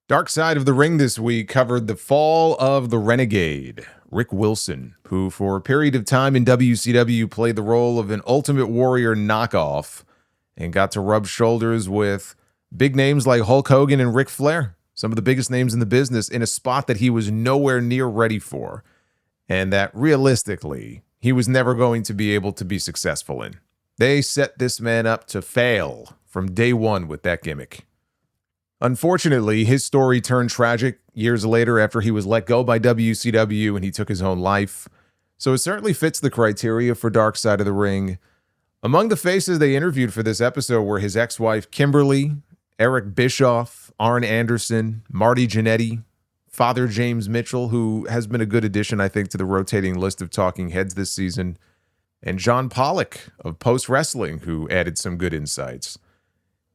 Dark Side of the Ring this week covered the fall of the Renegade, Rick Wilson, who for a period of time in WCW played the role of an Ultimate Warrior knockoff and got to rub shoulders with big names like Hulk Hogan and Ric Flair, some of the biggest names in the business, in a spot that he was nowhere near ready for, and that realistically, he was never going to be able to be successful in. They set this man up to fail from day one with that gimmick. Unfortunately, his story turned tragic years later after he was let go by WCW and he took his own life. So it certainly fits the criteria for Dark Side of the Ring. Among the faces they interviewed for this episode were his ex-wife Kimberly, Eric Bischoff, Arn Anderson, Marty Jannetty, Father James Mitchell, who has been a good addition, I think, to the rotating list of talking heads this season, and John Pollock of Post Wrestling, who added some good insights.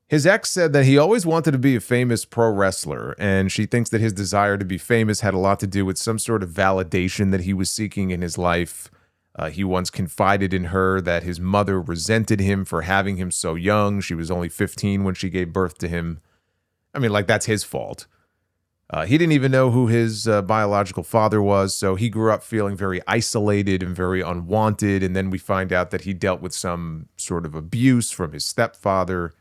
His ex said that he always wanted to be a famous pro wrestler, and she thinks that his desire to be famous had a lot to do with some sort of validation that he was seeking in his life. He once confided in her that his mother resented him for having him so young. She was only 15 when she gave birth to him. I mean, like, that's his fault. He didn't even know who his biological father was, so he grew up feeling very isolated and very unwanted, and then we find out that he dealt with some sort of abuse from his stepfather.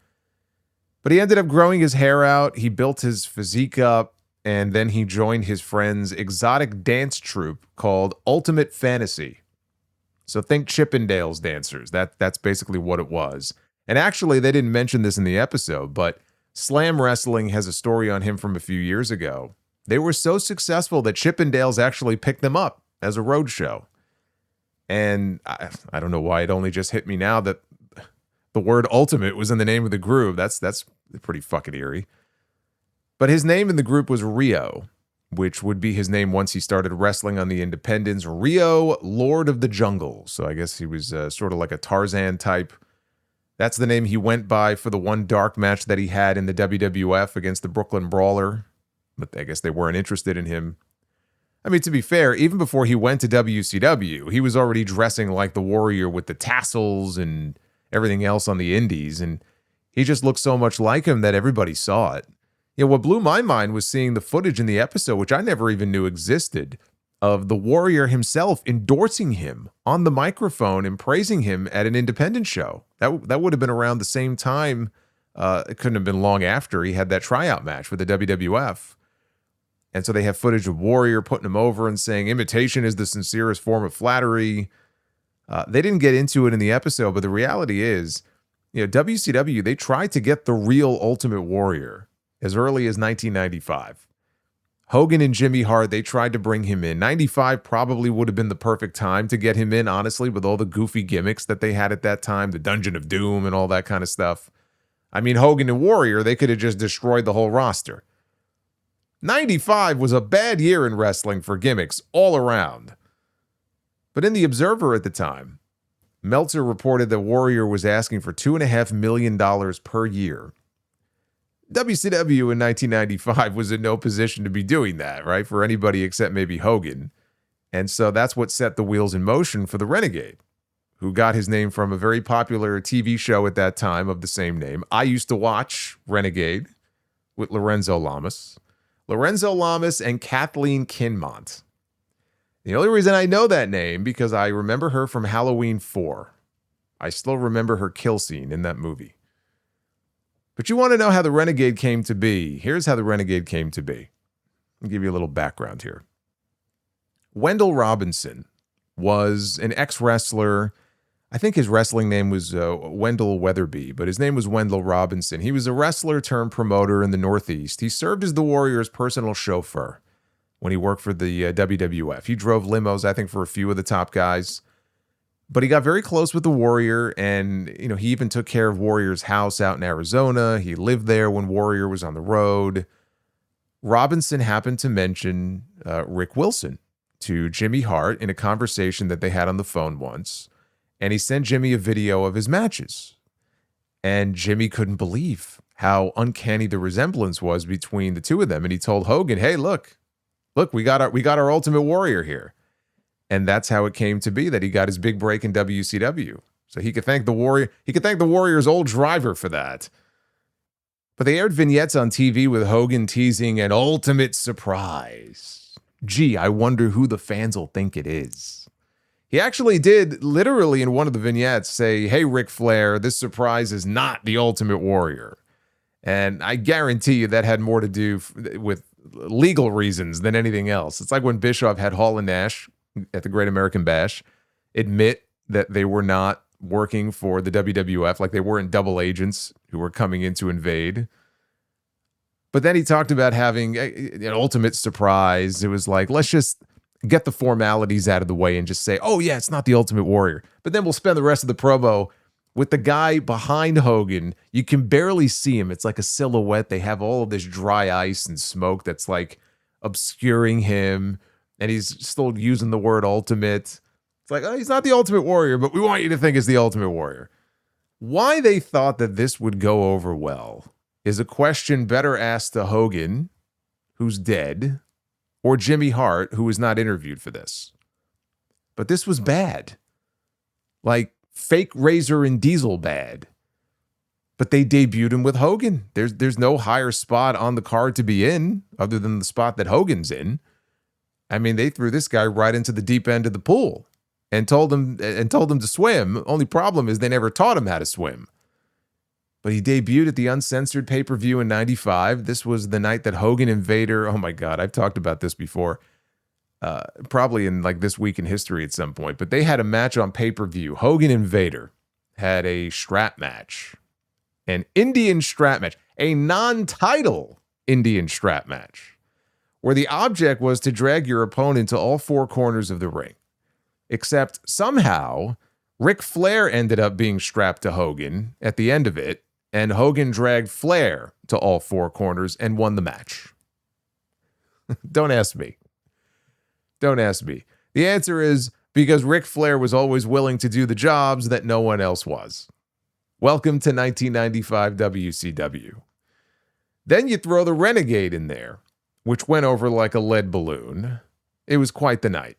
But he ended up growing his hair out, he built his physique up, and then he joined his friend's exotic dance troupe called Ultimate Fantasy. So think Chippendales dancers. That's basically what it was. And actually, they didn't mention this in the episode, but Slam Wrestling has a story on him from a few years ago. They were so successful that Chippendales actually picked them up as a road show. And I don't know why it only just hit me now that the word ultimate was in the name of the group. That's pretty fucking eerie. But his name in the group was Rio, which would be his name once he started wrestling on the independents. Rio, Lord of the Jungle. So I guess he was sort of like a Tarzan type. That's the name he went by for the one dark match that he had in the WWF against the Brooklyn Brawler. But I guess they weren't interested in him. I mean, to be fair, even before he went to WCW, he was already dressing like the Warrior with the tassels and everything else on the indies, and he just looked so much like him that everybody saw it. You know, what blew my mind was seeing the footage in the episode, which I never even knew existed, of the Warrior himself endorsing him on the microphone and praising him at an independent show. That would have been around the same time. It couldn't have been long after he had that tryout match with the WWF. And so they have footage of Warrior putting him over and saying imitation is the sincerest form of flattery. They didn't get into it in the episode, but the reality is, you know, WCW, they tried to get the real Ultimate Warrior as early as 1995. Hogan and Jimmy Hart, they tried to bring him in. 95 probably would have been the perfect time to get him in, honestly, with all the goofy gimmicks that they had at that time, the Dungeon of Doom and all that kind of stuff. I mean, Hogan and Warrior, they could have just destroyed the whole roster. 95 was a bad year in wrestling for gimmicks all around. But in The Observer at the time, Meltzer reported that Warrior was asking for $2.5 million per year. WCW in 1995 was in no position to be doing that, right, for anybody except maybe Hogan. And so that's what set the wheels in motion for the Renegade, who got his name from a very popular TV show at that time of the same name. I used to watch Renegade with Lorenzo Lamas. Lorenzo Lamas and Kathleen Kinmont. The only reason I know that name because I remember her from Halloween 4. I still remember her kill scene in that movie. But you want to know how the Renegade came to be? Here's how the Renegade came to be. I'll give you a little background here. Wendell Robinson was an ex-wrestler. I think his wrestling name was Wendell Weatherby, but his name was Wendell Robinson. He was a wrestler turned promoter in the Northeast. He served as the Warrior's personal chauffeur when he worked for the WWF. He drove limos, I think, for a few of the top guys. But he got very close with the Warrior, and you know, he even took care of Warrior's house out in Arizona. He lived there when Warrior was on the road. Robinson happened to mention Rick Wilson to Jimmy Hart in a conversation that they had on the phone once. And he sent Jimmy a video of his matches. And Jimmy couldn't believe how uncanny the resemblance was between the two of them. And he told Hogan, hey, look, we got our Ultimate Warrior here. And that's how it came to be that he got his big break in WCW. So he could thank the Warrior. He could thank the Warrior's old driver for that. But they aired vignettes on TV with Hogan teasing an ultimate surprise. Gee, I wonder who the fans will think it is. He actually did, literally in one of the vignettes, say, hey, Ric Flair, this surprise is not the Ultimate Warrior. And I guarantee you that had more to do with legal reasons than anything else. It's like when Bischoff had Hall and Nash at the Great American Bash admit that they were not working for the WWF, like they weren't double agents who were coming in to invade. But then he talked about having an ultimate surprise. It was like, let's just get the formalities out of the way and just say, oh yeah, it's not the Ultimate Warrior. But then we'll spend the rest of the promo with the guy behind Hogan. You can barely see him. It's like a silhouette. They have all of this dry ice and smoke that's like obscuring him. And he's still using the word ultimate. It's like, oh, he's not the Ultimate Warrior, but we want you to think it's the Ultimate Warrior. Why they thought that this would go over well is a question better asked to Hogan, who's dead, or Jimmy Hart, who was not interviewed for this. But this was bad. Like fake Razor and Diesel bad. But they debuted him with Hogan. There's no higher spot on the card to be in other than the spot that Hogan's in. I mean, they threw this guy right into the deep end of the pool and told him to swim. Only problem is they never taught him how to swim. But he debuted at the Uncensored pay-per-view in 95. This was the night that Hogan and Vader, oh my God, I've talked about this before, probably in like This Week in History at some point, but they had a match on pay-per-view. Hogan and Vader had a strap match, an Indian strap match, a non-title Indian strap match, where the object was to drag your opponent to all four corners of the ring. Except somehow, Ric Flair ended up being strapped to Hogan at the end of it, and Hogan dragged Flair to all four corners and won the match. Don't ask me. Don't ask me. The answer is because Ric Flair was always willing to do the jobs that no one else was. Welcome to 1995 WCW. Then you throw the Renegade in there, which went over like a lead balloon. It was quite the night.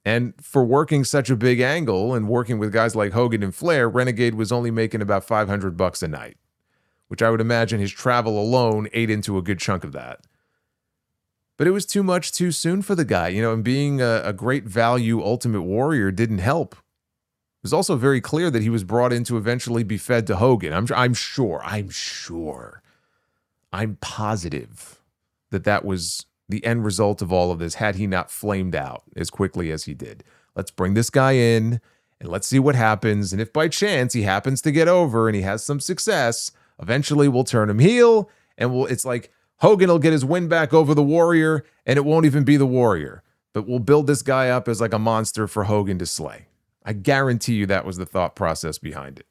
And for working such a big angle and working with guys like Hogan and Flair, Renegade was only making about $500 a night, which I would imagine his travel alone ate into a good chunk of that. But it was too much too soon for the guy, and being a great value Ultimate Warrior didn't help. It was also very clear that he was brought in to eventually be fed to Hogan. I'm positive that was the end result of all of this had he not flamed out as quickly as he did. Let's bring this guy in and let's see what happens. And if by chance he happens to get over and he has some success, eventually we'll turn him heel and it's like Hogan will get his win back over the Warrior and it won't even be the Warrior, but we'll build this guy up as like a monster for Hogan to slay. I guarantee you that was the thought process behind it.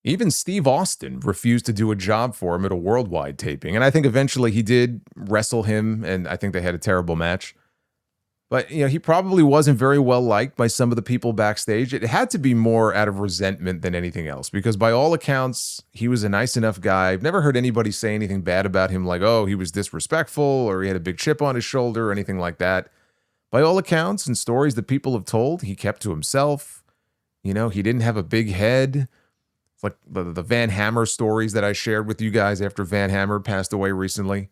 Even Steve Austin refused to do a job for him at a worldwide taping. And I think eventually he did wrestle him, and I think they had a terrible match. But, he probably wasn't very well liked by some of the people backstage. It had to be more out of resentment than anything else, because by all accounts, he was a nice enough guy. I've never heard anybody say anything bad about him, like, oh, he was disrespectful, or he had a big chip on his shoulder, or anything like that. By all accounts and stories that people have told, he kept to himself. He didn't have a big head. Like the Van Hammer stories that I shared with you guys after Van Hammer passed away recently.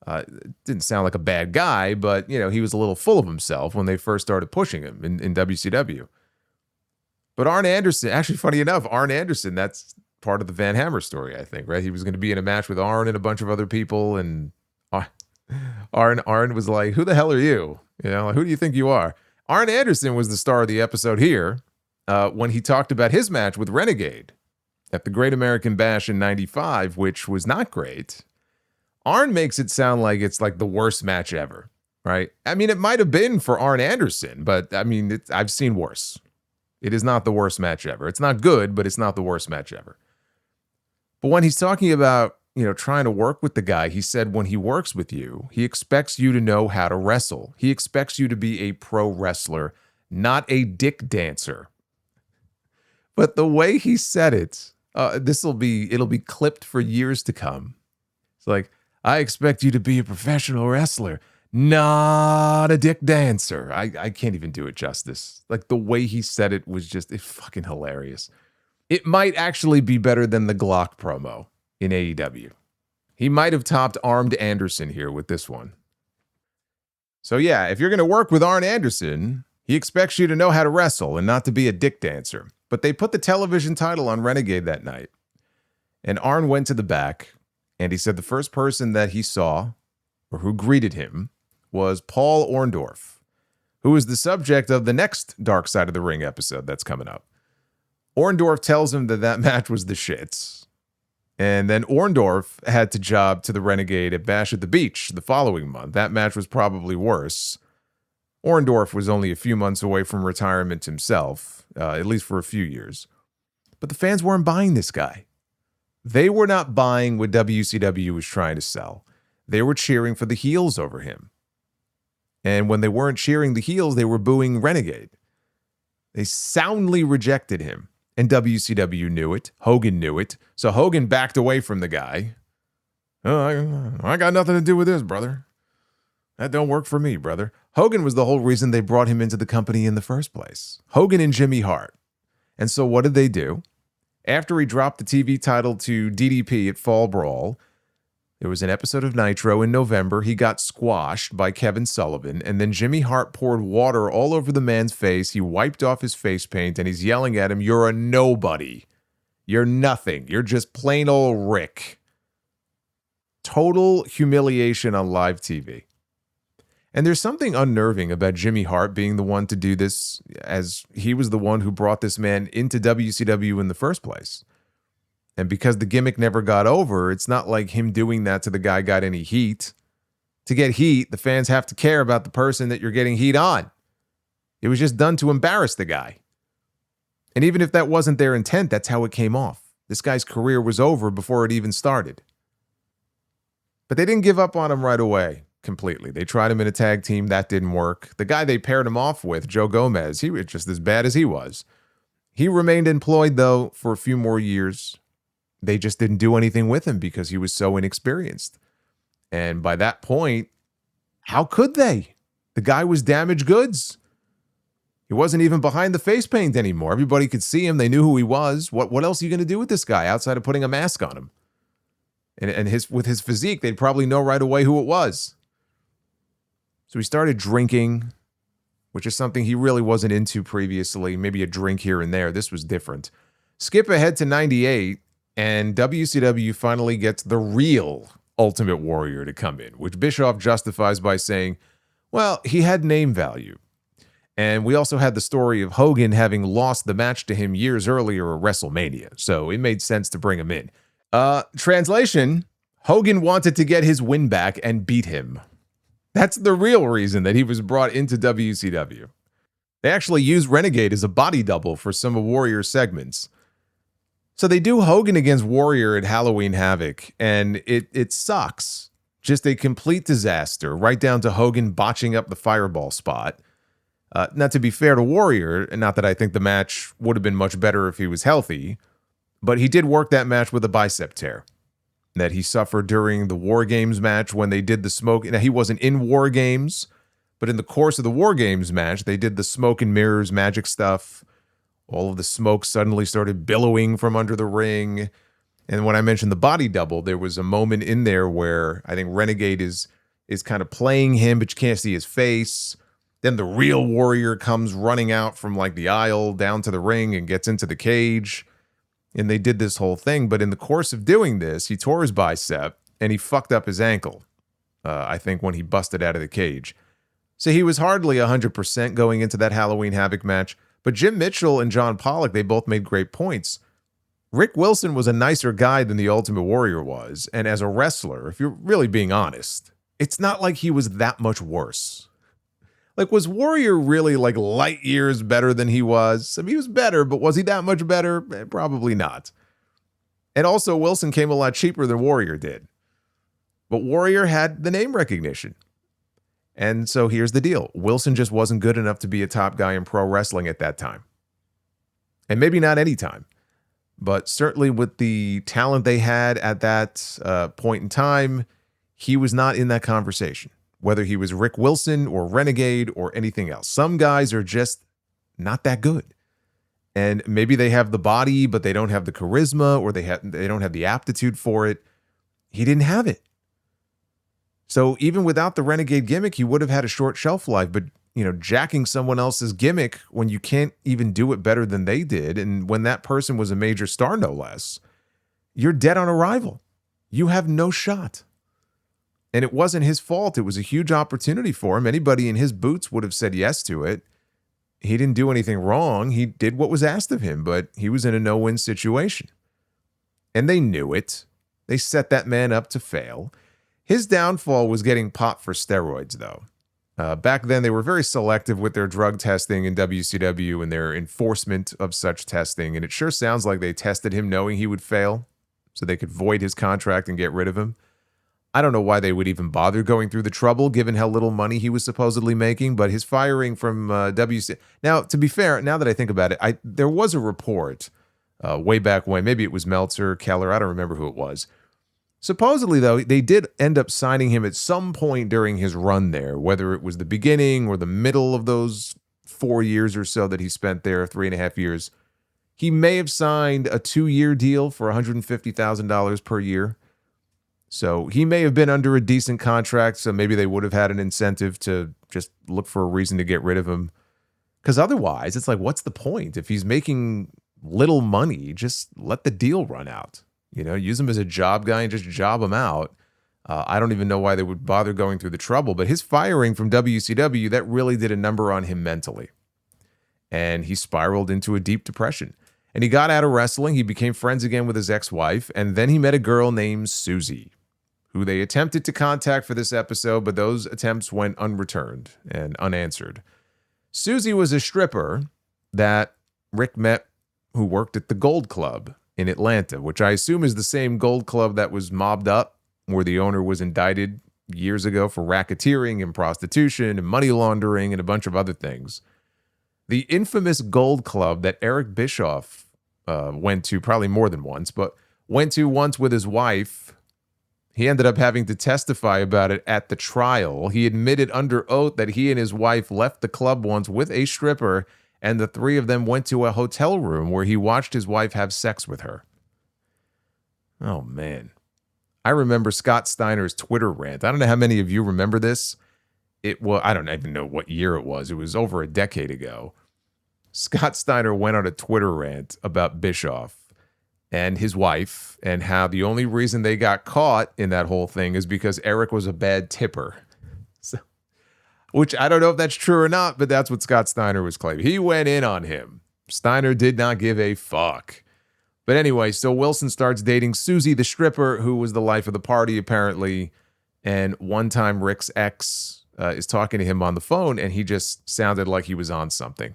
It didn't sound like a bad guy, but, he was a little full of himself when they first started pushing him in WCW. But Arn Anderson, actually funny enough, Arn Anderson, that's part of the Van Hammer story, I think, right? He was going to be in a match with Arn and a bunch of other people, and Arn was like, who the hell are you? Who do you think you are? Arn Anderson was the star of the episode here when he talked about his match with Renegade at the Great American Bash in 95, which was not great. Arn makes it sound like it's like the worst match ever, right? I mean, it might have been for Arn Anderson, but I mean, I've seen worse. It is not the worst match ever. It's not good, but it's not the worst match ever. But when he's talking about, trying to work with the guy, he said when he works with you, he expects you to know how to wrestle. He expects you to be a pro wrestler, not a dick dancer. But the way he said it, it'll be clipped for years to come. It's like, I expect you to be a professional wrestler, not a dick dancer. I can't even do it justice. Like the way he said it was just fucking hilarious. It might actually be better than the Glock promo. in AEW. He might have topped Armed Anderson here with this one. So yeah, if you're going to work with Arn Anderson, he expects you to know how to wrestle and not to be a dick dancer. But they put the television title on Renegade that night. And Arn went to the back, and he said the first person that he saw, or who greeted him, was Paul Orndorff, who is the subject of the next Dark Side of the Ring episode that's coming up. Orndorff tells him that match was the shits. And then Orndorff had to job to the Renegade at Bash at the Beach the following month. That match was probably worse. Orndorff was only a few months away from retirement himself, at least for a few years. But the fans weren't buying this guy. They were not buying what WCW was trying to sell. They were cheering for the heels over him. And when they weren't cheering the heels, they were booing Renegade. They soundly rejected him. And WCW knew it. Hogan knew it. So Hogan backed away from the guy. Oh, I got nothing to do with this, brother. That don't work for me, brother. Hogan was the whole reason they brought him into the company in the first place. Hogan and Jimmy Hart. And so what did they do? After he dropped the TV title to DDP at Fall Brawl, there was an episode of Nitro in November. He got squashed by Kevin Sullivan, and then Jimmy Hart poured water all over the man's face. He wiped off his face paint, and he's yelling at him, "You're a nobody. You're nothing. You're just plain old Rick." Total humiliation on live TV. And there's something unnerving about Jimmy Hart being the one to do this, as he was the one who brought this man into WCW in the first place. And because the gimmick never got over, it's not like him doing that to the guy got any heat. To get heat, the fans have to care about the person that you're getting heat on. It was just done to embarrass the guy. And even if that wasn't their intent, that's how it came off. This guy's career was over before it even started. But they didn't give up on him right away completely. They tried him in a tag team. That didn't work. The guy they paired him off with, Joe Gomez, he was just as bad as he was. He remained employed, though, for a few more years. They just didn't do anything with him because he was so inexperienced. And by that point, how could they? The guy was damaged goods. He wasn't even behind the face paint anymore. Everybody could see him. They knew who he was. What else are you going to do with this guy outside of putting a mask on him? And with his physique, they'd probably know right away who it was. So he started drinking, which is something he really wasn't into previously. Maybe a drink here and there. This was different. Skip ahead to 98. And WCW finally gets the real Ultimate Warrior to come in, which Bischoff justifies by saying, well, he had name value. And we also had the story of Hogan having lost the match to him years earlier at WrestleMania. So it made sense to bring him in. Translation, Hogan wanted to get his win back and beat him. That's the real reason that he was brought into WCW. They actually used Renegade as a body double for some of Warrior's segments. So they do Hogan against Warrior at Halloween Havoc, and it sucks. Just a complete disaster, right down to Hogan botching up the fireball spot. Not to be fair to Warrior, and not that I think the match would have been much better if he was healthy, but he did work that match with a bicep tear that he suffered during the War Games match when they did the smoke. Now, he wasn't in War Games, but in the course of the War Games match, they did the smoke and mirrors magic stuff. All of the smoke suddenly started billowing from under the ring. And when I mentioned the body double, there was a moment in there where I think Renegade is kind of playing him, but you can't see his face. Then the real Warrior comes running out from like the aisle down to the ring and gets into the cage. And they did this whole thing. But in the course of doing this, he tore his bicep and he fucked up his ankle, I think, when he busted out of the cage. So he was hardly 100% going into that Halloween Havoc match. But Jim Mitchell and John Pollock, they both made great points. Rick Wilson was a nicer guy than the Ultimate Warrior was. And as a wrestler, if you're really being honest, it's not like he was that much worse. Like, was Warrior really like light years better than he was? I mean, he was better, but was he that much better? Probably not. And also, Wilson came a lot cheaper than Warrior did. But Warrior had the name recognition. And so here's the deal. Wilson just wasn't good enough to be a top guy in pro wrestling at that time. And maybe not any time. But certainly with the talent they had at that point in time, he was not in that conversation. Whether he was Rick Wilson or Renegade or anything else. Some guys are just not that good. And maybe they have the body, but they don't have the charisma, or they don't have the aptitude for it. He didn't have it. So even without the Renegade gimmick, he would have had a short shelf life. But, jacking someone else's gimmick when you can't even do it better than they did, and when that person was a major star, no less, you're dead on arrival. You have no shot. And it wasn't his fault. It was a huge opportunity for him. Anybody in his boots would have said yes to it. He didn't do anything wrong. He did what was asked of him, but he was in a no-win situation. And they knew it. They set that man up to fail. His downfall was getting popped for steroids, though. Back then, they were very selective with their drug testing in WCW and their enforcement of such testing, and it sure sounds like they tested him knowing he would fail so they could void his contract and get rid of him. I don't know why they would even bother going through the trouble, given how little money he was supposedly making, but his firing from WCW... Now, to be fair, now that I think about it, there was a report way back when, maybe it was Meltzer, Keller, I don't remember who it was. Supposedly, though, they did end up signing him at some point during his run there, whether it was the beginning or the middle of those 4 years or so that he spent there, 3.5 years. He may have signed a 2-year deal for $150,000 per year. So he may have been under a decent contract, so maybe they would have had an incentive to just look for a reason to get rid of him. Because otherwise, it's like, what's the point? If he's making little money, just let the deal run out. Use him as a job guy and just job him out. I don't even know why they would bother going through the trouble. But his firing from WCW, that really did a number on him mentally. And he spiraled into a deep depression. And he got out of wrestling. He became friends again with his ex-wife. And then he met a girl named Susie, who they attempted to contact for this episode, but those attempts went unreturned and unanswered. Susie was a stripper that Rick met who worked at the Gold Club in Atlanta, which I assume is the same Gold Club that was mobbed up, where the owner was indicted years ago for racketeering and prostitution and money laundering and a bunch of other things. The infamous Gold Club that Eric Bischoff went to probably more than once, but went to once with his wife. He ended up having to testify about it at the trial. He admitted under oath that he and his wife left the club once with a stripper, and the three of them went to a hotel room where he watched his wife have sex with her. Oh, man. I remember Scott Steiner's Twitter rant. I don't know how many of you remember this. I don't even know what year it was. It was over a decade ago. Scott Steiner went on a Twitter rant about Bischoff and his wife, and how the only reason they got caught in that whole thing is because Eric was a bad tipper. So, which I don't know if that's true or not, but that's what Scott Steiner was claiming. He went in on him. Steiner did not give a fuck. But anyway, so Wilson starts dating Susie, the stripper, who was the life of the party, apparently. And one time Rick's ex is talking to him on the phone, and he just sounded like he was on something.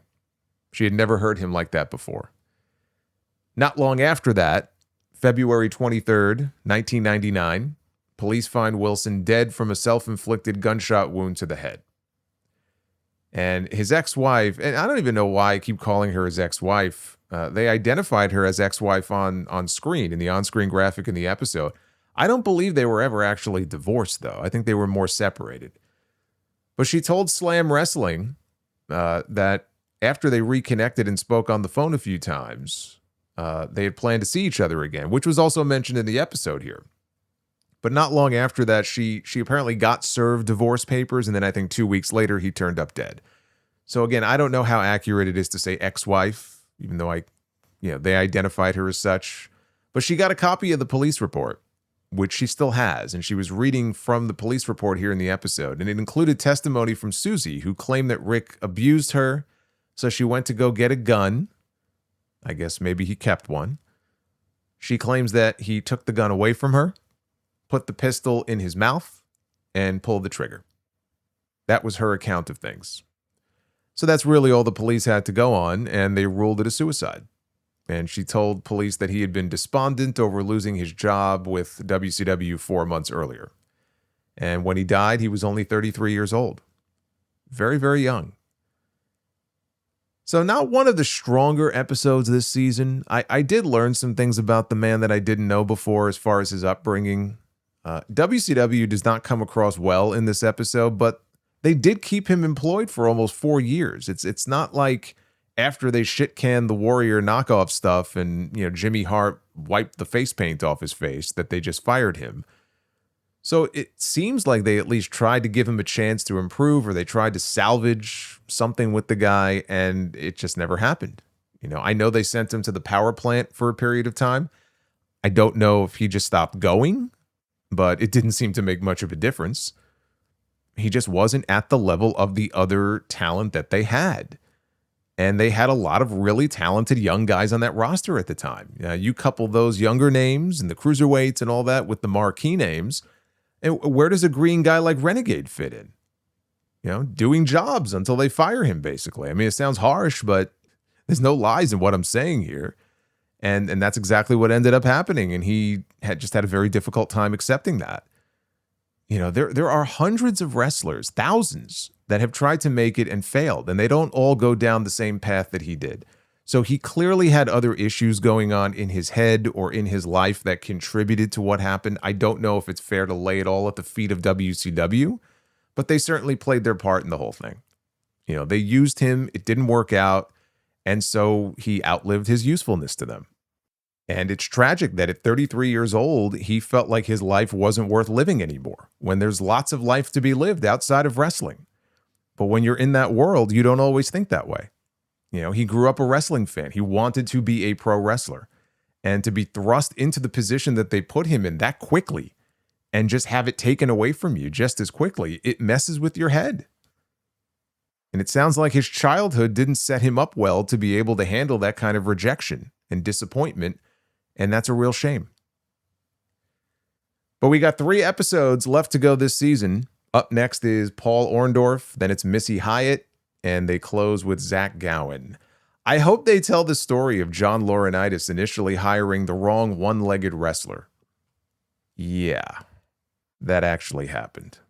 She had never heard him like that before. Not long after that, February 23rd, 1999, police find Wilson dead from a self-inflicted gunshot wound to the head. And his ex-wife, and I don't even know why I keep calling her his ex-wife. They identified her as ex-wife on screen, in the on-screen graphic in the episode. I don't believe they were ever actually divorced, though. I think they were more separated. But she told Slam Wrestling that after they reconnected and spoke on the phone a few times, they had planned to see each other again, which was also mentioned in the episode here. But not long after that, she apparently got served divorce papers, and then I think 2 weeks later, he turned up dead. So again, I don't know how accurate it is to say ex-wife, even though they identified her as such. But she got a copy of the police report, which she still has, and she was reading from the police report here in the episode, and it included testimony from Susie, who claimed that Rick abused her, so she went to go get a gun. I guess maybe he kept one. She claims that he took the gun away from her, put the pistol in his mouth, and pulled the trigger. That was her account of things. So that's really all the police had to go on, and they ruled it a suicide. And she told police that he had been despondent over losing his job with WCW 4 months earlier. And when he died, he was only 33 years old. Very, very young. So not one of the stronger episodes this season. I did learn some things about the man that I didn't know before as far as his upbringing. WCW does not come across well in this episode, but they did keep him employed for almost 4 years. It's not like after they shit-canned the Warrior knockoff stuff and, Jimmy Hart wiped the face paint off his face, that they just fired him. So it seems like they at least tried to give him a chance to improve, or they tried to salvage something with the guy, and it just never happened. I know they sent him to the power plant for a period of time. I don't know if he just stopped going, but it didn't seem to make much of a difference. He just wasn't at the level of the other talent that they had. And they had a lot of really talented young guys on that roster at the time. You couple those younger names and the cruiserweights and all that with the marquee names, and where does a green guy like Renegade fit in? Doing jobs until they fire him, basically. I mean, it sounds harsh, but there's no lies in what I'm saying here. And that's exactly what ended up happening. And he had a very difficult time accepting that. There are hundreds of wrestlers, thousands, that have tried to make it and failed, and they don't all go down the same path that he did. So he clearly had other issues going on in his head or in his life that contributed to what happened. I don't know if it's fair to lay it all at the feet of WCW, but they certainly played their part in the whole thing. They used him, it didn't work out, and so he outlived his usefulness to them. And it's tragic that at 33 years old, he felt like his life wasn't worth living anymore, when there's lots of life to be lived outside of wrestling. But when you're in that world, you don't always think that way. He grew up a wrestling fan. He wanted to be a pro wrestler. And to be thrust into the position that they put him in that quickly and just have it taken away from you just as quickly, it messes with your head. And it sounds like his childhood didn't set him up well to be able to handle that kind of rejection and disappointment, and that's a real shame. But we got 3 episodes left to go this season. Up next is Paul Orndorff, then it's Missy Hyatt, and they close with Zach Gowen. I hope they tell the story of John Laurinaitis initially hiring the wrong one-legged wrestler. Yeah, that actually happened.